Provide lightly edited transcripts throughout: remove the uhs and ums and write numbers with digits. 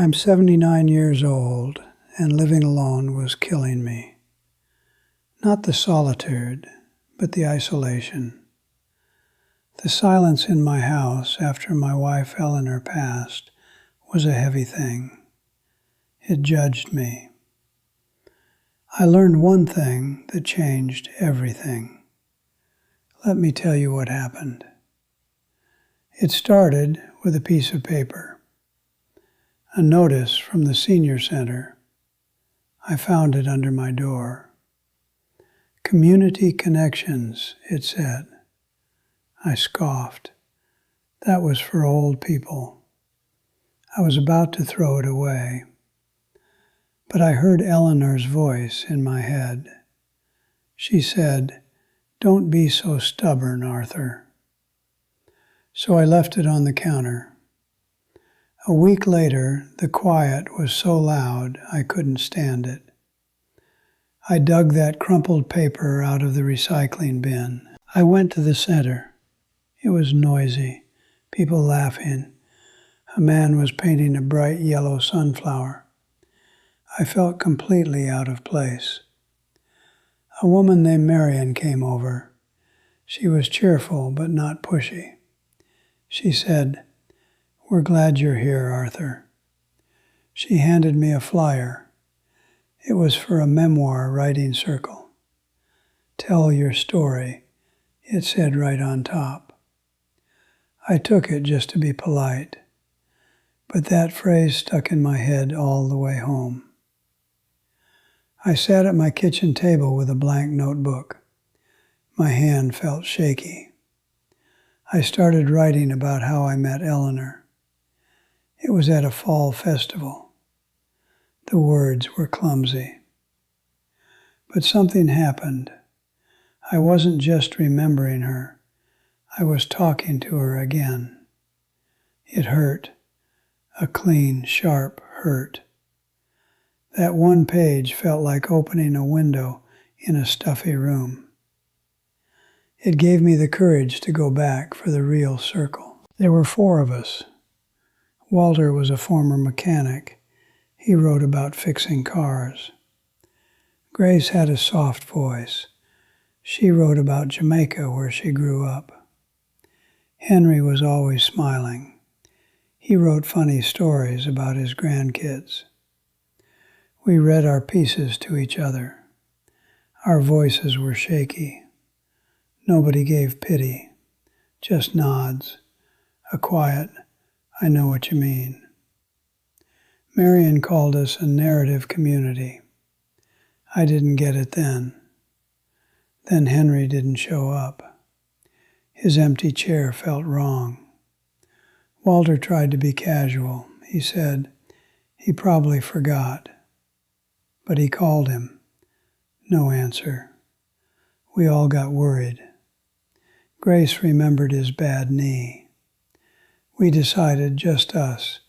I'm 79 years old, and living alone was killing me. Not the solitude, but the isolation. The silence in my house after my wife Eleanor passed was a heavy thing. It judged me. I learned one thing that changed everything. Let me tell you what happened. It started with a piece of paper. A notice from the senior center. I found it under my door. Community connections, it said. I scoffed. That was for old people. I was about to throw it away. But I heard Eleanor's voice in my head. She said, "Don't be so stubborn, Arthur." So I left it on the counter. A week later, the quiet was so loud I couldn't stand it. I dug that crumpled paper out of the recycling bin. I went to the center. It was noisy, people laughing. A man was painting a bright yellow sunflower. I felt completely out of place. A woman named Marion came over. She was cheerful but not pushy. She said, "We're glad you're here, Arthur." She handed me a flyer. It was for a memoir writing circle. "Tell your story," it said right on top. I took it just to be polite, but that phrase stuck in my head all the way home. I sat at my kitchen table with a blank notebook. My hand felt shaky. I started writing about how I met Eleanor. It was at a fall festival. The words were clumsy. But something happened. I wasn't just remembering her. I was talking to her again. It hurt. A clean, sharp hurt. That one page felt like opening a window in a stuffy room. It gave me the courage to go back for the real circle. There were 4 of us. Walter was a former mechanic. He wrote about fixing cars. Grace had a soft voice. She wrote about Jamaica, where she grew up. Henry was always smiling. He wrote funny stories about his grandkids. We read our pieces to each other. Our voices were shaky. Nobody gave pity, just nods, a quiet, "I know what you mean." Marion called us a narrative community. I didn't get it then. Then Henry didn't show up. His empty chair felt wrong. Walter tried to be casual. He said he probably forgot. But he called him. No answer. We all got worried. Grace remembered his bad knee. We decided, just us,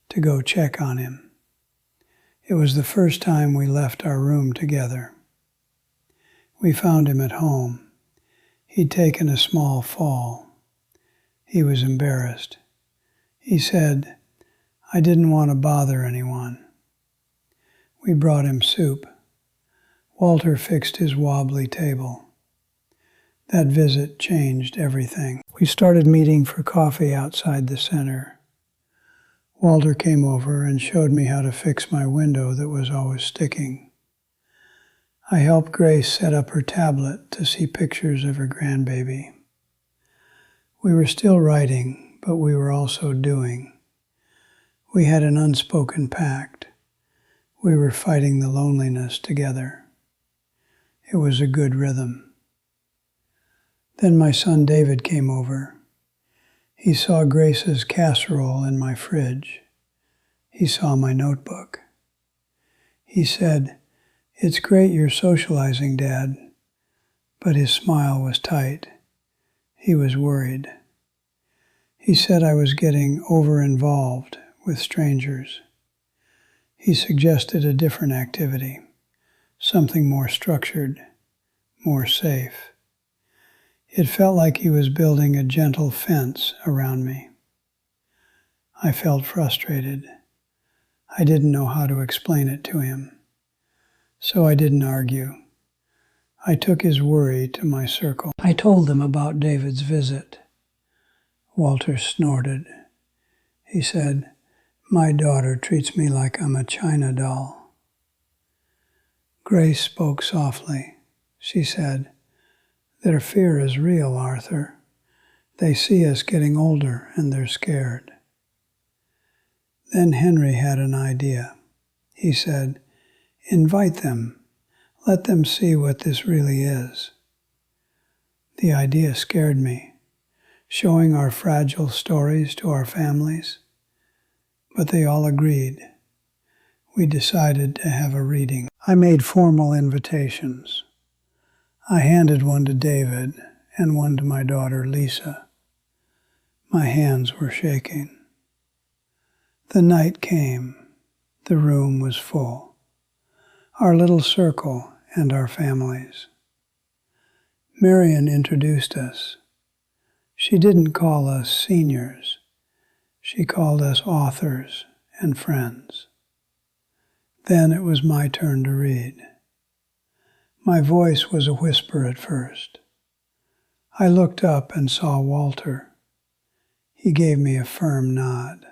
to go check on him. It was the first time we left our room together. We found him at home. He'd taken a small fall. He was embarrassed. He said, "I didn't want to bother anyone." We brought him soup. Walter fixed his wobbly table. That visit changed everything. We started meeting for coffee outside the center. Walter came over and showed me how to fix my window that was always sticking. I helped Grace set up her tablet to see pictures of her grandbaby. We were still writing, but we were also doing. We had an unspoken pact. We were fighting the loneliness together. It was a good rhythm. Then my son David came over. He saw Grace's casserole in my fridge. He saw my notebook. He said, "It's great you're socializing, Dad." But his smile was tight. He was worried. He said I was getting over-involved with strangers. He suggested a different activity, something more structured, more safe. It felt like he was building a gentle fence around me. I felt frustrated. I didn't know how to explain it to him, so I didn't argue. I took his worry to my circle. I told them about David's visit. Walter snorted. He said, "My daughter treats me like I'm a china doll." Grace spoke softly. She said, "Their fear is real, Arthur. They see us getting older and they're scared." Then Henry had an idea. He said, "Invite them. Let them see what this really is." The idea scared me, showing our fragile stories to our families. But they all agreed. We decided to have a reading. I made formal invitations. I handed one to David and one to my daughter Lisa. My hands were shaking. The night came. The room was full. Our little circle and our families. Marion introduced us. She didn't call us seniors. She called us authors and friends. Then it was my turn to read. My voice was a whisper at first. I looked up and saw Walter. He gave me a firm nod.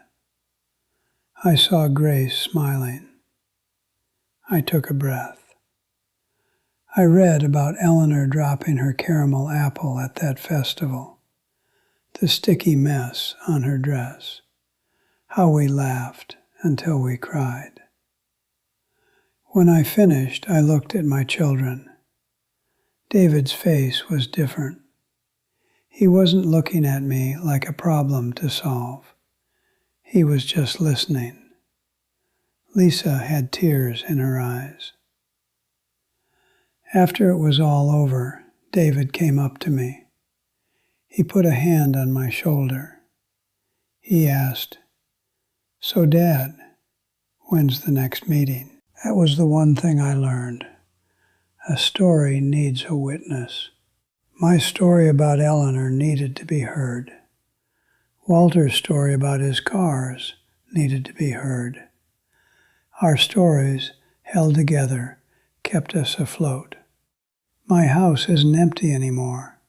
I saw Grace smiling. I took a breath. I read about Eleanor dropping her caramel apple at that festival, the sticky mess on her dress, how we laughed until we cried. When I finished, I looked at my children. David's face was different. He wasn't looking at me like a problem to solve. He was just listening. Lisa had tears in her eyes. After it was all over, David came up to me. He put a hand on my shoulder. He asked, "So, Dad, when's the next meeting?" That was the one thing I learned. A story needs a witness. My story about Eleanor needed to be heard. Walter's story about his cars needed to be heard. Our stories, held together, kept us afloat. My house isn't empty anymore.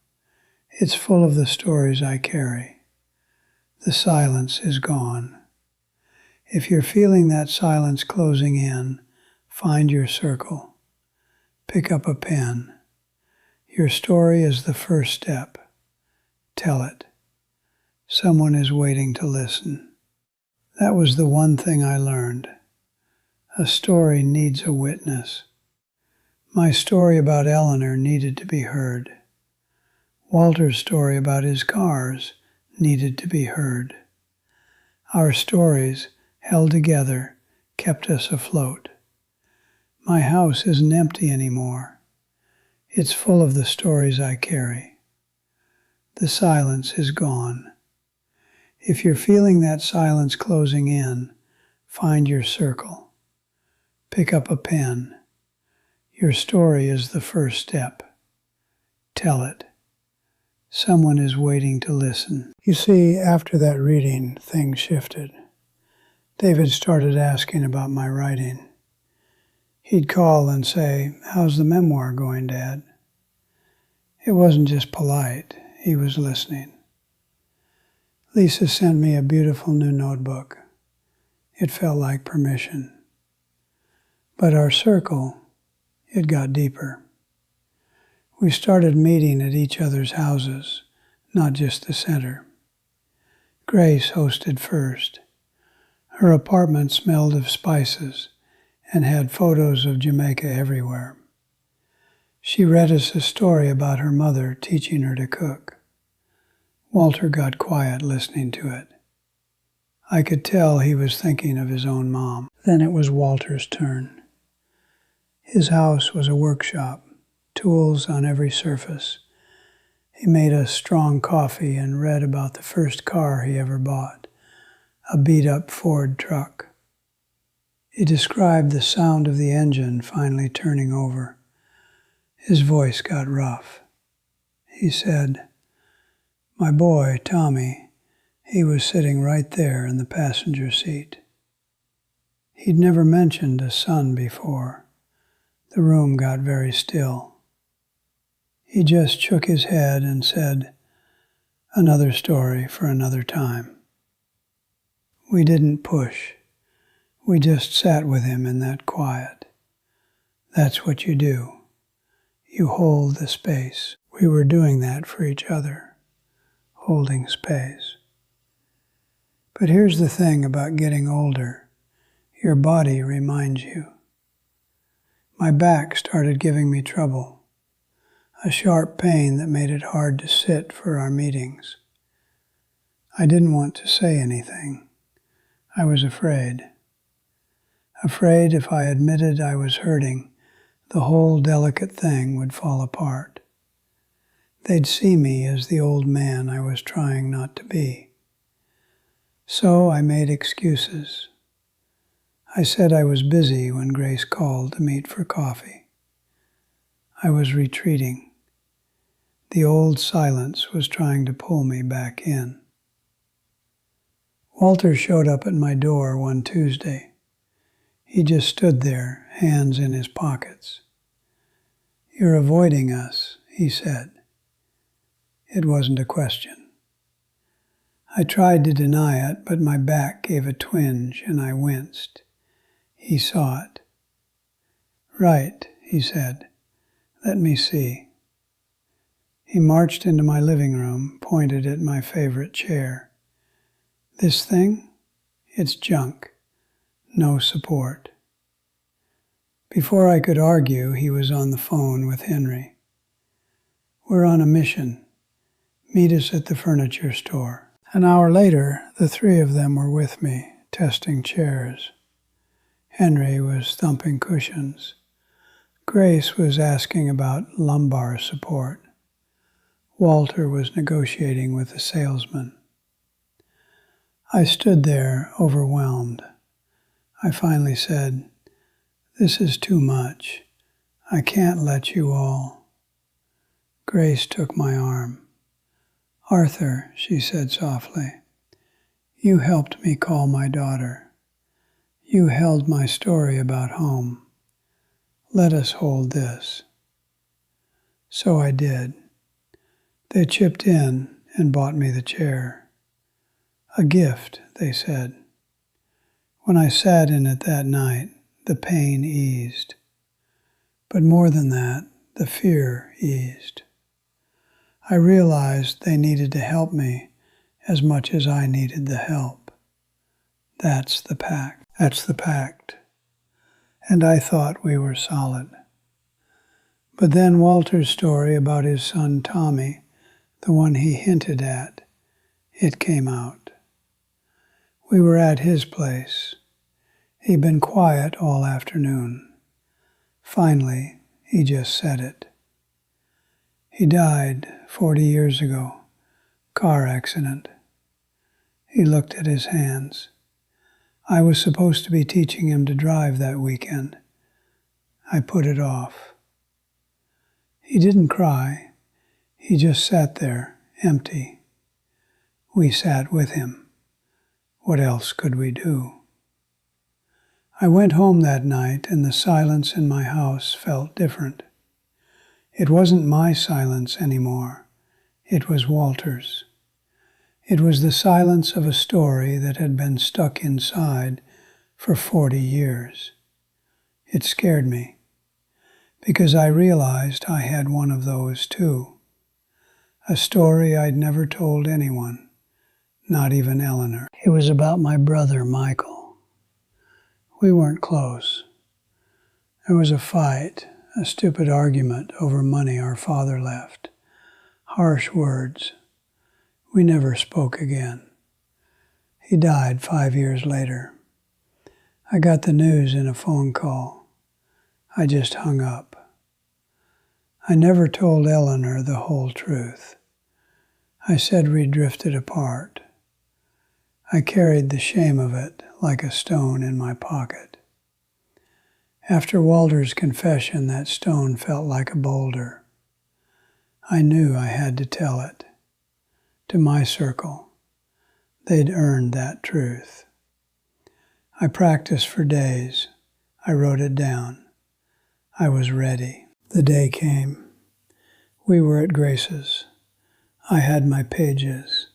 It's full of the stories I carry. The silence is gone. If you're feeling that silence closing in, find your circle. Pick up a pen. Your story is the first step. Tell it. Someone is waiting to listen. That was the one thing I learned. A story needs a witness. My story about Eleanor needed to be heard. Walter's story about his cars needed to be heard. Our stories, held together, kept us afloat. My house isn't empty anymore. It's full of the stories I carry. The silence is gone. If you're feeling that silence closing in, find your circle. Pick up a pen. Your story is the first step. Tell it. Someone is waiting to listen. You see, after that reading, things shifted. David started asking about my writing. He'd call and say, "How's the memoir going, Dad?" It wasn't just polite. He was listening. Lisa sent me a beautiful new notebook. It felt like permission. But our circle, it got deeper. We started meeting at each other's houses, not just the center. Grace hosted first. Her apartment smelled of spices and had photos of Jamaica everywhere. She read us a story about her mother teaching her to cook. Walter got quiet listening to it. I could tell he was thinking of his own mom. Then it was Walter's turn. His house was a workshop, tools on every surface. He made us strong coffee and read about the first car he ever bought, a beat-up Ford truck. He described the sound of the engine finally turning over. His voice got rough. He said, "My boy, Tommy, he was sitting right there in the passenger seat." He'd never mentioned a son before. The room got very still. He just shook his head and said, "Another story for another time." We didn't push. We just sat with him in that quiet. That's what you do. You hold the space. We were doing that for each other, holding space. But here's the thing about getting older. Your body reminds you. My back started giving me trouble, a sharp pain that made it hard to sit for our meetings. I didn't want to say anything. I was afraid. Afraid if I admitted I was hurting, the whole delicate thing would fall apart. They'd see me as the old man I was trying not to be. So I made excuses. I said I was busy when Grace called to meet for coffee. I was retreating. The old silence was trying to pull me back in. Walter showed up at my door one Tuesday. He just stood there, hands in his pockets. "You're avoiding us," he said. It wasn't a question. I tried to deny it, but my back gave a twinge and I winced. He saw it. "Right," he said. "Let me see." He marched into my living room, pointed at my favorite chair. "This thing? It's junk. No support." Before I could argue, he was on the phone with Henry. "We're on a mission. Meet us at the furniture store." An hour later, the three of them were with me, testing chairs. Henry was thumping cushions. Grace was asking about lumbar support. Walter was negotiating with the salesman. I stood there, overwhelmed. I finally said, "This is too much. I can't let you all." Grace took my arm. "Arthur," she said softly, "you helped me call my daughter. You held my story about home. Let us hold this." So I did. They chipped in and bought me the chair. "A gift," they said. When I sat in it that night, the pain eased. But more than that, the fear eased. I realized they needed to help me as much as I needed the help. That's the pact. And I thought we were solid. But then Walter's story about his son Tommy, the one he hinted at, it came out. We were at his place. He'd been quiet all afternoon. Finally, he just said it. He died 40 years ago. Car accident. He looked at his hands. I was supposed to be teaching him to drive that weekend. I put it off. He didn't cry. He just sat there, empty. We sat with him. What else could we do? I went home that night, and the silence in my house felt different. It wasn't my silence anymore. It was Walter's. It was the silence of a story that had been stuck inside for 40 years. It scared me, because I realized I had one of those too. A story I'd never told anyone, not even Eleanor. It was about my brother, Michael. We weren't close. There was a fight, a stupid argument over money our father left. Harsh words. We never spoke again. He died 5 years later. I got the news in a phone call. I just hung up. I never told Eleanor the whole truth. I said we drifted apart. I carried the shame of it like a stone in my pocket. After Walter's confession, that stone felt like a boulder. I knew I had to tell it. To my circle. They'd earned that truth. I practiced for days. I wrote it down. I was ready. The day came. We were at Grace's. I had my pages.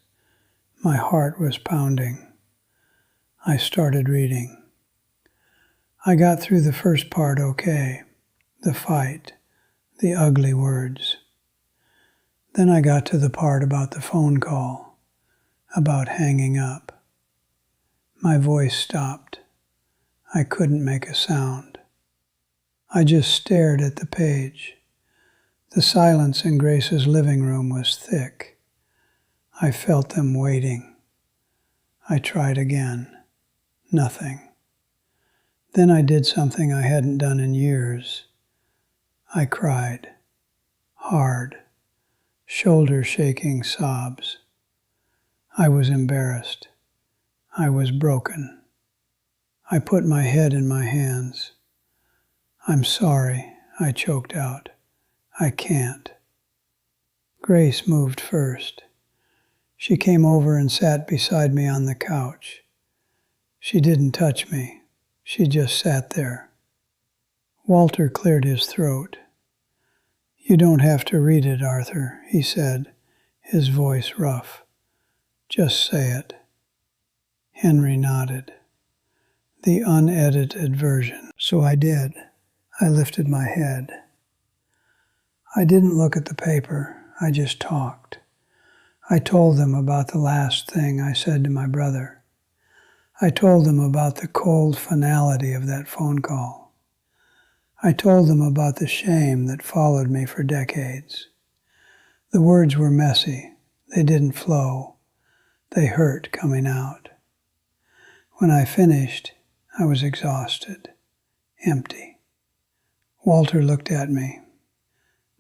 My heart was pounding. I started reading. I got through the first part okay. The fight, the ugly words. Then I got to the part about the phone call, about hanging up. My voice stopped. I couldn't make a sound. I just stared at the page. The silence in Grace's living room was thick. I felt them waiting. I tried again. Nothing. Then I did something I hadn't done in years. I cried. Hard. Shoulder-shaking sobs. I was embarrassed. I was broken. I put my head in my hands. I'm sorry, I choked out. I can't. Grace moved first. She came over and sat beside me on the couch. She didn't touch me. She just sat there. Walter cleared his throat. You don't have to read it, Arthur, he said, his voice rough. Just say it. Henry nodded. The unedited version. So I did. I lifted my head. I didn't look at the paper. I just talked. I told them about the last thing I said to my brother. I told them about the cold finality of that phone call. I told them about the shame that followed me for decades. The words were messy. They didn't flow. They hurt coming out. When I finished, I was exhausted, empty. Walter looked at me.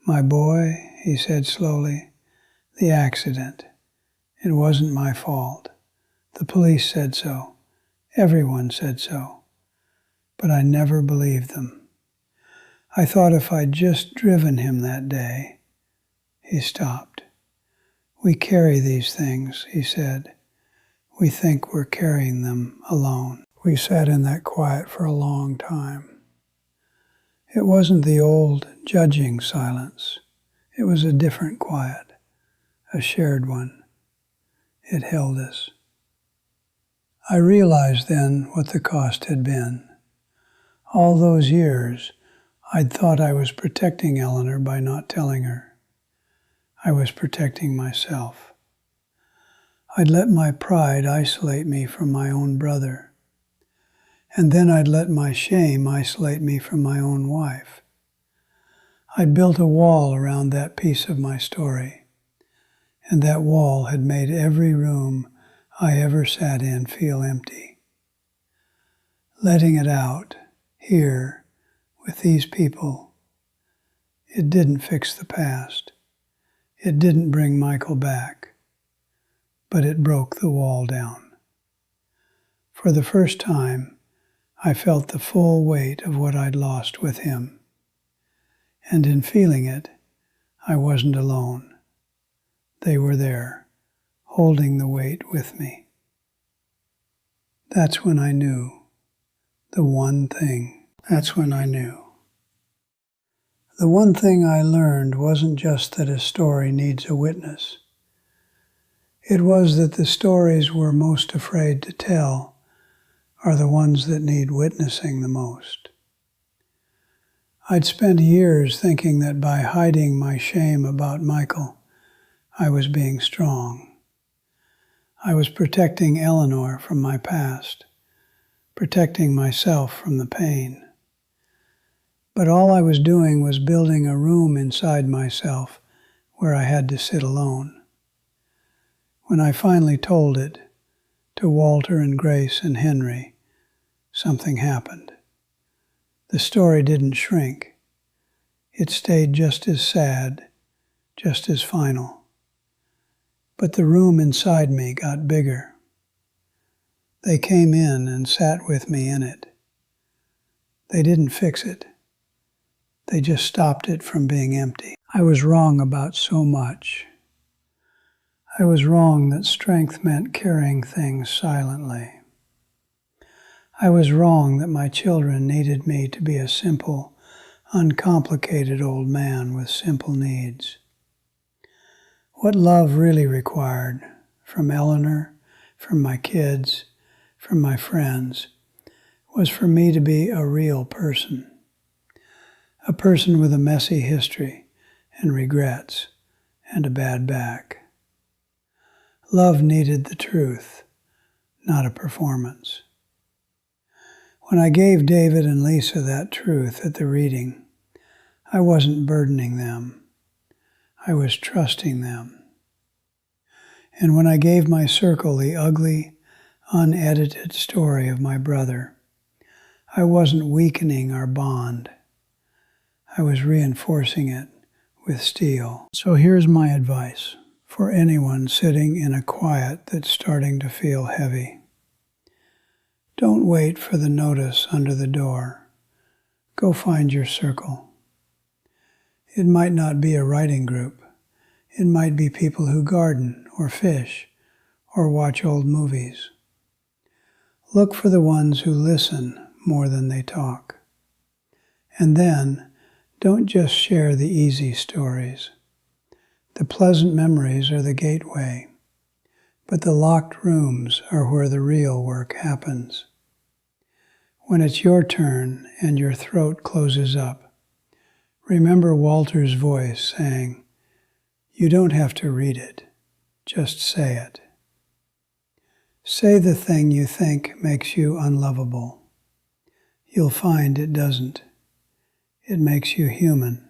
My boy, he said slowly, the accident. It wasn't my fault. The police said so. Everyone said so. But I never believed them. I thought if I'd just driven him that day. He stopped. We carry these things, he said. We think we're carrying them alone. We sat in that quiet for a long time. It wasn't the old judging silence. It was a different quiet, a shared one. It held us. I realized then what the cost had been. All those years, I'd thought I was protecting Eleanor by not telling her. I was protecting myself. I'd let my pride isolate me from my own brother. And then I'd let my shame isolate me from my own wife. I'd built a wall around that piece of my story, and that wall had made every room I ever sat in feel empty. Letting it out, here, with these people, it didn't fix the past. It didn't bring Michael back, but it broke the wall down. For the first time, I felt the full weight of what I'd lost with him. And in feeling it, I wasn't alone. They were there, holding the weight with me. That's when I knew. The one thing. That's when I knew. The one thing I learned wasn't just that a story needs a witness. It was that the stories we're most afraid to tell are the ones that need witnessing the most. I'd spent years thinking that by hiding my shame about Michael, I was being strong. I was protecting Eleanor from my past, protecting myself from the pain. But all I was doing was building a room inside myself where I had to sit alone. When I finally told it to Walter and Grace and Henry, something happened. The story didn't shrink. It stayed just as sad, just as final. But the room inside me got bigger. They came in and sat with me in it. They didn't fix it. They just stopped it from being empty. I was wrong about so much. I was wrong that strength meant carrying things silently. I was wrong that my children needed me to be a simple, uncomplicated old man with simple needs. What love really required, from Eleanor, from my kids, from my friends, was for me to be a real person. A person with a messy history and regrets and a bad back. Love needed the truth, not a performance. When I gave David and Lisa that truth at the reading, I wasn't burdening them. I was trusting them. And when I gave my circle the ugly, unedited story of my brother, I wasn't weakening our bond. I was reinforcing it with steel. So here's my advice for anyone sitting in a quiet that's starting to feel heavy. Don't wait for the notice under the door. Go find your circle. It might not be a writing group. It might be people who garden or fish or watch old movies. Look for the ones who listen more than they talk. And then, don't just share the easy stories. The pleasant memories are the gateway, but the locked rooms are where the real work happens. When it's your turn and your throat closes up, remember Walter's voice saying, "You don't have to read it, just say it." Say the thing you think makes you unlovable. You'll find it doesn't. It makes you human.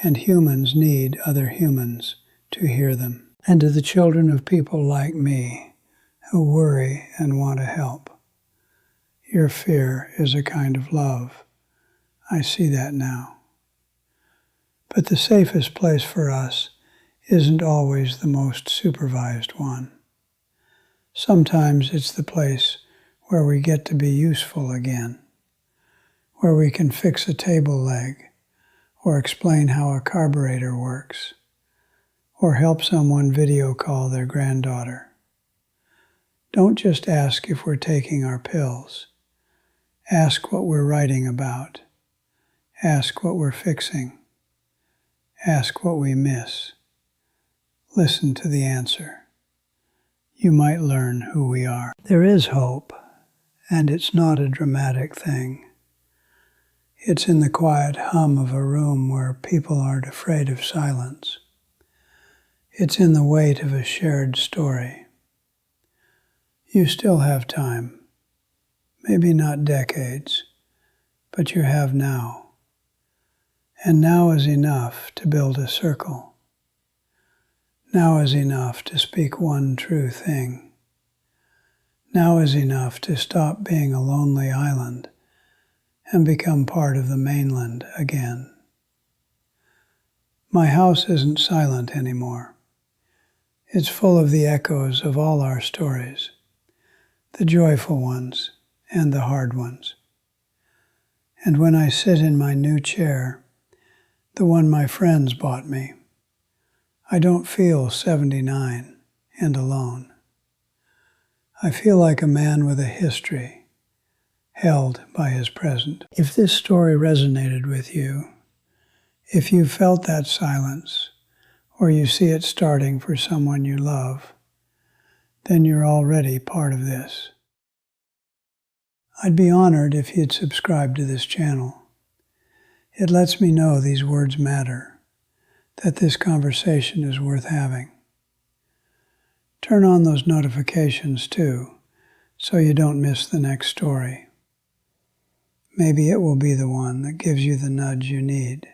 And humans need other humans to hear them. And to the children of people like me who worry and want to help, your fear is a kind of love. I see that now. But the safest place for us isn't always the most supervised one. Sometimes it's the place where we get to be useful again, where we can fix a table leg, or explain how a carburetor works, or help someone video call their granddaughter. Don't just ask if we're taking our pills. Ask what we're writing about. Ask what we're fixing. Ask what we miss. Listen to the answer. You might learn who we are. There is hope, and it's not a dramatic thing. It's in the quiet hum of a room where people aren't afraid of silence. It's in the weight of a shared story. You still have time. Maybe not decades, but you have now. And now is enough to build a circle. Now is enough to speak one true thing. Now is enough to stop being a lonely island and become part of the mainland again. My house isn't silent anymore. It's full of the echoes of all our stories, the joyful ones and the hard ones. And when I sit in my new chair, the one my friends bought me, I don't feel 79 and alone. I feel like a man with a history, held by his present. If this story resonated with you, if you felt that silence, or you see it starting for someone you love, then you're already part of this. I'd be honored if you'd subscribe to this channel. It lets me know these words matter, that this conversation is worth having. Turn on those notifications too, so you don't miss the next story. Maybe it will be the one that gives you the nudge you need.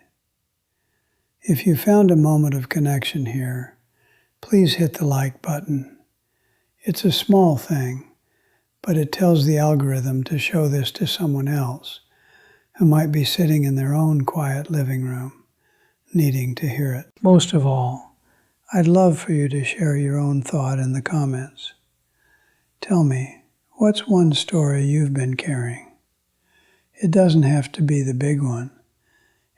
If you found a moment of connection here, please hit the like button. It's a small thing, but it tells the algorithm to show this to someone else who might be sitting in their own quiet living room, needing to hear it. Most of all, I'd love for you to share your own thought in the comments. Tell me, what's one story you've been carrying? It doesn't have to be the big one.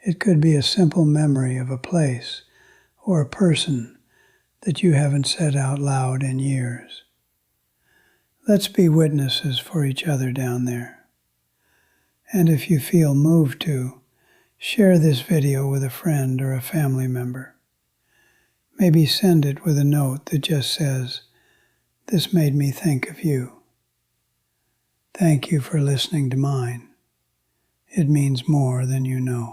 It could be a simple memory of a place or a person that you haven't said out loud in years. Let's be witnesses for each other down there. And if you feel moved to, share this video with a friend or a family member. Maybe send it with a note that just says, "This made me think of you." Thank you for listening to mine. It means more than you know.